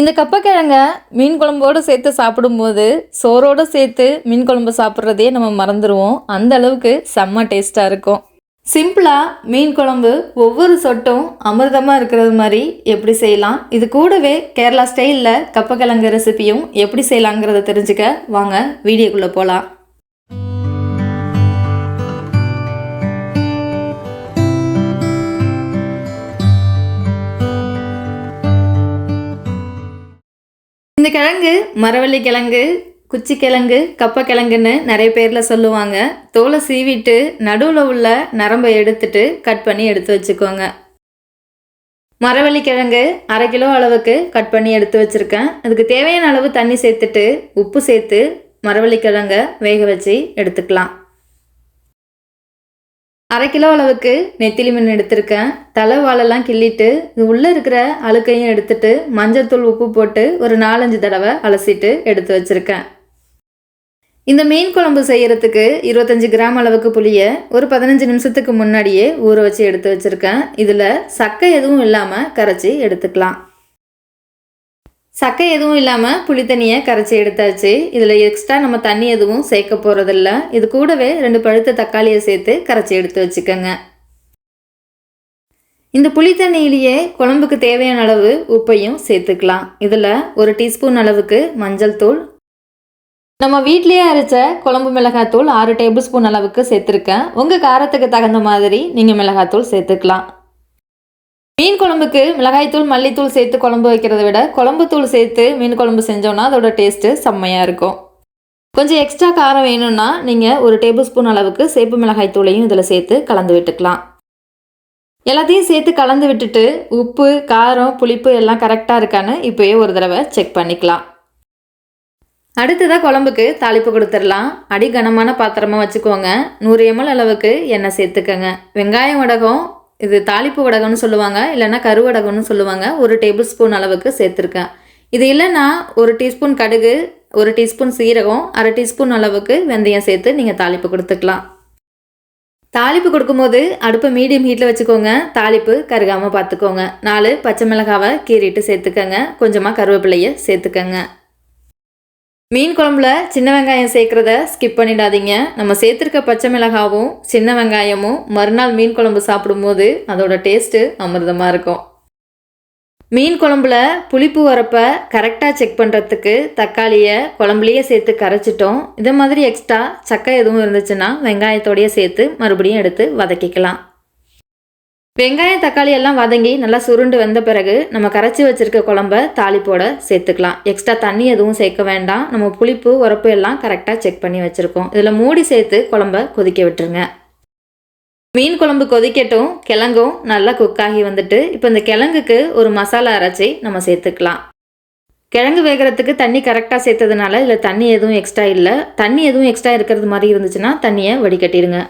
இந்த கப்பக்கிழங்க மீன் குழம்போடு சேர்த்து சாப்பிடும்போது சோறோடு சேர்த்து மீன் குழம்பு சாப்பிட்றதே நம்ம மறந்துடுவோம். அந்த அளவுக்கு செம்ம டேஸ்ட்டாக இருக்கும். சிம்பிளாக மீன் குழம்பு ஒவ்வொரு சொட்டும் அமிர்தமாக இருக்கிறது மாதிரி எப்படி செய்யலாம், இது கூடவே கேரளா ஸ்டைலில் கப்பக்கிழங்கு ரெசிபியும் எப்படி செய்யலாங்கிறத தெரிஞ்சுக்க வாங்க வீடியோக்குள்ளே போகலாம். இந்த கிழங்கு மரவள்ளி கிழங்கு, குச்சி கிழங்கு, கப்பக்கிழங்குன்னு நிறைய பேரில் சொல்லுவாங்க. தோலை சீவிட்டு நடுவில் உள்ள நரம்பை எடுத்துட்டு கட் பண்ணி எடுத்து வச்சுக்கோங்க. மரவள்ளி கிழங்கு 1/2 கிலோ அளவுக்கு கட் பண்ணி எடுத்து வச்சுருக்கேன். அதுக்கு தேவையான அளவு தண்ணி சேர்த்துட்டு உப்பு சேர்த்து மரவள்ளி கிழங்கை வேக வச்சு எடுத்துக்கலாம். 1/2 கிலோ அளவுக்கு நெத்திலி மீன் எடுத்திருக்கேன். தலை வாழெல்லாம் கிள்ளிட்டு இது உள்ளே இருக்கிற அழுக்கையும் எடுத்துட்டு மஞ்சள் தூள் உப்பு போட்டு ஒரு 4-5 தடவை அலசிட்டு எடுத்து வச்சுருக்கேன். இந்த மீன் குழம்பு செய்கிறதுக்கு 25 கிராம் அளவுக்கு புளியை ஒரு 15 நிமிஷத்துக்கு முன்னாடியே ஊற வச்சு எடுத்து வச்சுருக்கேன். இதில் சக்கை எதுவும் இல்லாமல் கரைச்சி எடுத்துக்கலாம். சக்கை எதுவும் இல்லாமல் புளி தண்ணியை கரைச்சி எடுத்தாச்சு. இதில் எக்ஸ்ட்ரா நம்ம தண்ணி எதுவும் சேர்க்க போகிறதில்ல. இது கூடவே 2 பழுத்த தக்காளியை சேர்த்து கரைச்சி எடுத்து வச்சுக்கோங்க. இந்த புளி தண்ணியிலேயே குழம்புக்கு தேவையான அளவு உப்பையும் சேர்த்துக்கலாம். இதில் 1 டீஸ்பூன் அளவுக்கு மஞ்சள் தூள், நம்ம வீட்டிலேயே அரைச்ச குழம்பு மிளகாத்தூள் 6 டேபிள் ஸ்பூன் அளவுக்கு சேர்த்துருக்கேன். உங்கள் காரத்துக்கு தகுந்த மாதிரி நீங்கள் மிளகாத்தூள் சேர்த்துக்கலாம். மீன் குழம்புக்கு மிளகாய்த்தூள் மல்லித்தூள் சேர்த்து குழம்பு வைக்கிறத விட குழம்பு தூள் சேர்த்து மீன் குழம்பு செஞ்சோன்னா அதோட டேஸ்ட்டு செம்மையாக இருக்கும். கொஞ்சம் எக்ஸ்ட்ரா காரம் வேணும்னா நீங்கள் 1 டேபிள் ஸ்பூன் அளவுக்கு சேப்பு மிளகாய் தூளையும் இதில் சேர்த்து கலந்து விட்டுக்கலாம். எல்லாத்தையும் சேர்த்து கலந்து விட்டுட்டு உப்பு, காரம், புளிப்பு எல்லாம் கரெக்டாக இருக்கான்னு இப்போயே ஒரு தடவை செக் பண்ணிக்கலாம். அடுத்ததாக குழம்புக்கு தாளிப்பு கொடுத்துடலாம். அடி கனமான பாத்திரமாக வச்சுக்கோங்க. 100 ml அளவுக்கு எண்ணெய் சேர்த்துக்கோங்க. வெங்காயம் வடகம், இது தாளிப்பு வடகம்னு சொல்லுவாங்க, இல்லைன்னா கருவடகம்னு சொல்லுவாங்க, 1 டேபிள் ஸ்பூன் அளவுக்கு சேர்த்துருக்கேன். இது இல்லைன்னா 1 டீஸ்பூன் கடுகு, 1 டீஸ்பூன் சீரகம், 1/2 டீஸ்பூன் அளவுக்கு வெந்தயம் சேர்த்து நீங்கள் தாளிப்பு கொடுத்துக்கலாம். தாளிப்பு கொடுக்கும்போது அடுப்பை மீடியம் ஹீட்டில் வச்சுக்கோங்க. தாளிப்பு கருகாமல் பார்த்துக்கோங்க. 4 பச்சை மிளகாவை கீறிட்டு சேர்த்துக்கோங்க. கொஞ்சமாக கருவேப்பிலையை சேர்த்துக்கோங்க. மீன் குழம்புல சின்ன வெங்காயம் சேர்க்குறத ஸ்கிப் பண்ணிடாதீங்க. நம்ம சேர்த்துருக்க பச்சை மிளகாவும் சின்ன வெங்காயமும் மறுநாள் மீன் குழம்பு சாப்பிடும்போது அதோட டேஸ்ட்டு அமிர்தமாக இருக்கும். மீன் குழம்புல புளிப்பு வரப்ப கரெக்டாக செக் பண்ணுறதுக்கு தக்காளியை குழம்புலையே சேர்த்து கரைச்சிட்டோம். இதை மாதிரி எக்ஸ்ட்ரா சக்கை எதுவும் இருந்துச்சுன்னா வெங்காயத்தோடையே சேர்த்து மறுபடியும் எடுத்து வதக்கிக்கலாம். வெங்காயம் தக்காளி எல்லாம் வதங்கி நல்லா சுருண்டு வந்த பிறகு நம்ம கரைச்சி வச்சுருக்க குழம்ப தாளிப்போட சேர்த்துக்கலாம். எக்ஸ்ட்ரா தண்ணி எதுவும் சேர்க்க வேண்டாம். நம்ம புளிப்பு உரப்பு எல்லாம் கரெக்டாக செக் பண்ணி வச்சுருக்கோம். இதில் மூடி சேர்த்து குழம்ப கொதிக்க விட்டுருங்க. மீன் குழம்பு கொதிக்கட்டும். கிழங்கும் நல்லா குக்காகி வந்துட்டு இப்போ இந்த கிழங்குக்கு ஒரு மசாலா அரைச்சி நம்ம சேர்த்துக்கலாம். கிழங்கு வேகிறதுக்கு தண்ணி கரெக்டாக சேர்த்ததுனால இதில் தண்ணி எதுவும் எக்ஸ்ட்ரா இல்லை. தண்ணி எதுவும் எக்ஸ்ட்ரா இருக்கிறது மாதிரி இருந்துச்சுன்னா தண்ணியை வடிகட்டிடுங்க.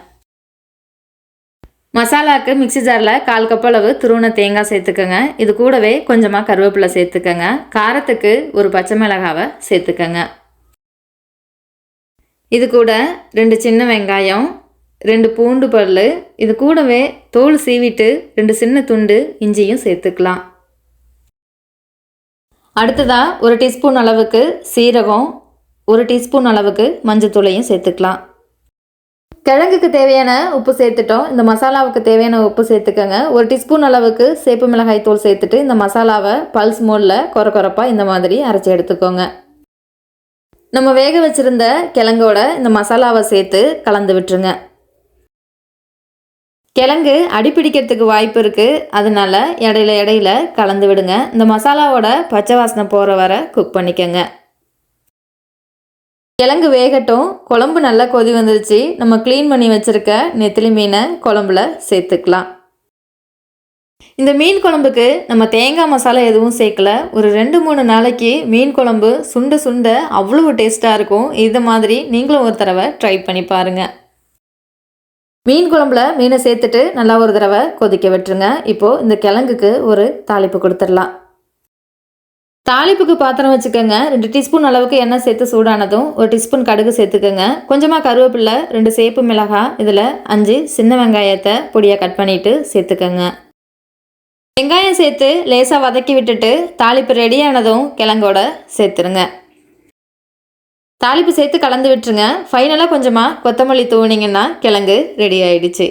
மசாலாவுக்கு மிக்சி ஜாரில் 1/4 கப் அளவு துருவன தேங்காய் சேர்த்துக்கோங்க. இது கூடவே கொஞ்சமாக கருவேப்பிலை சேர்த்துக்கோங்க. காரத்துக்கு ஒரு பச்சை மிளகாவை சேர்த்துக்கோங்க. இது கூட 2 சின்ன வெங்காயம், 2 பூண்டு பல், இது கூடவே தோல் சீவிட்டு 2 சின்ன துண்டு இஞ்சியும் சேர்த்துக்கலாம். அடுத்ததாக 1 டீஸ்பூன் அளவுக்கு சீரகம், 1 டீஸ்பூன் அளவுக்கு மஞ்சத்தூளையும் சேர்த்துக்கலாம். கிழங்குக்கு தேவையான உப்பு சேர்த்துட்டோம். இந்த மசாலாவுக்கு தேவையான உப்பு சேர்த்துக்கோங்க. 1 டீஸ்பூன் அளவுக்கு சேப்பு மிளகாய் தூள் சேர்த்துட்டு இந்த மசாலாவை பல்ஸ் மோடில் கொரப்பாக இந்த மாதிரி அரைச்சி எடுத்துக்கோங்க. நம்ம வேக வச்சுருந்த கிழங்கோட இந்த மசாலாவை சேர்த்து கலந்து விட்டுருங்க. கிழங்கு அடிப்பிடிக்கிறதுக்கு வாய்ப்பு இருக்குது, அதனால இடையில கலந்து விடுங்க. இந்த மசாலாவோட பச்சை வாசனை போகிற வரை குக் பண்ணிக்கோங்க. கிழங்கு வேகட்டும். குழம்பு நல்லா கொதி வந்துருச்சு. நம்ம க்ளீன் பண்ணி வச்சுருக்க நெத்திலி மீனை குழம்புல சேர்த்துக்கலாம். இந்த மீன் குழம்புக்கு நம்ம தேங்காய் மசாலா எதுவும் சேர்க்கல. ஒரு 2-3 நாளைக்கு மீன் குழம்பு சுண்ட அவ்வளோ டேஸ்ட்டாக இருக்கும். இது மாதிரி நீங்களும் ஒரு தடவை ட்ரை பண்ணி பாருங்கள். மீன் குழம்புல மீனை சேர்த்துட்டு நல்லா ஒரு தடவை கொதிக்க விட்டுருங்க. இப்போது இந்த கிழங்குக்கு ஒரு தாளிப்பு கொடுத்துடலாம். தாளிப்புக்கு பாத்திரம் வச்சுக்கோங்க. 2 டீஸ்பூன் அளவுக்கு எண்ணெய் சேர்த்து சூடானதும் 1 டீஸ்பூன் கடுகு சேர்த்துக்கோங்க. கொஞ்சமாக கருவேப்பிலை, 2 சேப்பு மிளகாய், இதில் 5 சின்ன வெங்காயத்தை பொடியாக கட் பண்ணிவிட்டு சேர்த்துக்கோங்க. வெங்காயம் சேர்த்து லேசாக வதக்கி விட்டுட்டு தாளிப்பு ரெடியானதும் கிழங்கோட சேர்த்துருங்க. தாளிப்பு சேர்த்து கலந்து விட்டுருங்க. ஃபைனலாக கொஞ்சமாக கொத்தமல்லி தூவினீங்கன்னா கிழங்கு ரெடி ஆயிடுச்சு.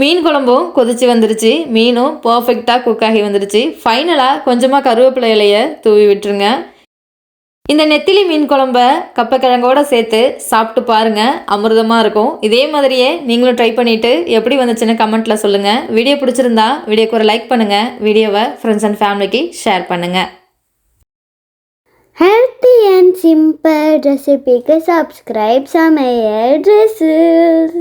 மீன் குழம்பும் கொதிச்சு வந்துருச்சு. மீனும் பர்ஃபெக்டாக குக் ஆகி வந்துருச்சு. ஃபைனலாக கொஞ்சமாக கருவேப்பிலை இலையை தூவி விட்டுருங்க. இந்த நெத்திலி மீன் குழம்ப கப்பக்கிழங்கோட சேர்த்து சாப்பிட்டு பாருங்கள், அமிர்தமாக இருக்கும். இதே மாதிரியே நீங்களும் ட்ரை பண்ணிவிட்டு எப்படி வந்துச்சுன்னு கமெண்ட்டில் சொல்லுங்கள். வீடியோ பிடிச்சிருந்தா வீடியோக்கு ஒரு லைக் பண்ணுங்கள். வீடியோவை ஃப்ரெண்ட்ஸ் அண்ட் ஃபேமிலிக்கு ஷேர் பண்ணுங்கள். Healthy and simple recipe के subscribe Samayal Dresses.